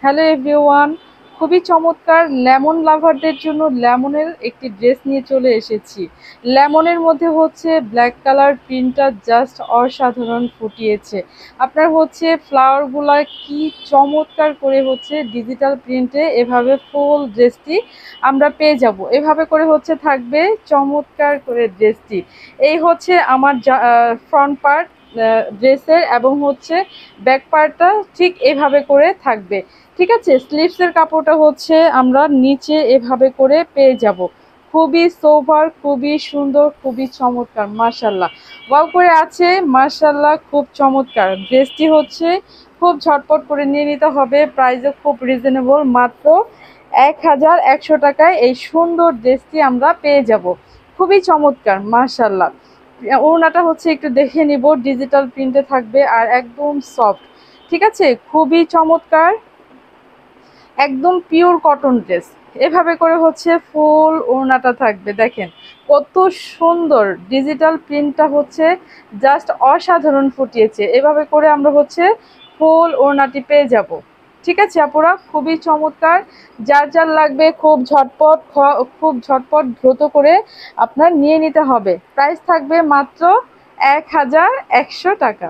Hello everyone, খুবই চমৎকার lemon লাভারদের জন্য লেমনের একটি ড্রেস নিয়ে চলে এসেছি। লেমনের মধ্যে হচ্ছে ব্ল্যাক কালার প্রিন্টটা জাস্ট অসাধারণ ফুটিয়েছে। আপনার হচ্ছে ফ্লাওয়ারগুলা কি চমৎকার করে হচ্ছে ডিজিটাল প্রিন্টে এভাবে ফুল ড্রেসটি আমরা পেয়ে যাব। এভাবে করে হচ্ছে থাকবে চমৎকার করে ড্রেসটি। এই হচ্ছে আমার ফ্রন্ট পার্ট ড্রেসের, এবং হচ্ছে ব্যাক পার্টটা ঠিক এভাবে করে থাকবে। ঠিক আছে, স্লিভসের কাপড়টা হচ্ছে আমরা নিচে এভাবে করে পেয়ে যাব। খুবই সোভার, খুবই সুন্দর, খুবই চমৎকার, মার্শাল্লাহ ওয়াও করে আছে। মার্শাল্লাহ খুব চমৎকার ড্রেসটি হচ্ছে। খুব ঝটপট করে নিয়ে নিতে হবে, প্রাইসও খুব রিজনেবল, মাত্র 1100 টাকায় এই সুন্দর ড্রেসটি আমরা পেয়ে যাব। খুবই চমৎকার মার্শাল্লাহ। ওড়নাটা হচ্ছে একটু দেখে নিব, ডিজিটাল প্রিন্টে থাকবে আর একদম সফট। ঠিক আছে, খুবই চমৎকার, একদম পিওর কটন ড্রেস। এভাবে করে হচ্ছে ফুল ওড়নাটা থাকবে, দেখেন কত সুন্দর ডিজিটাল প্রিন্টটা হচ্ছে জাস্ট অসাধারণ ফুটিয়েছে। এভাবে করে আমরা হচ্ছে ফুল ওড়নাটি পেয়ে যাব। ঠিক আছে আপুরা, খুবই চমৎকার। যার যার লাগবে খুব ঝটপট দ্রুত করে আপনার নিয়ে নিতে হবে। প্রাইস থাকবে মাত্র 1100 টাকা।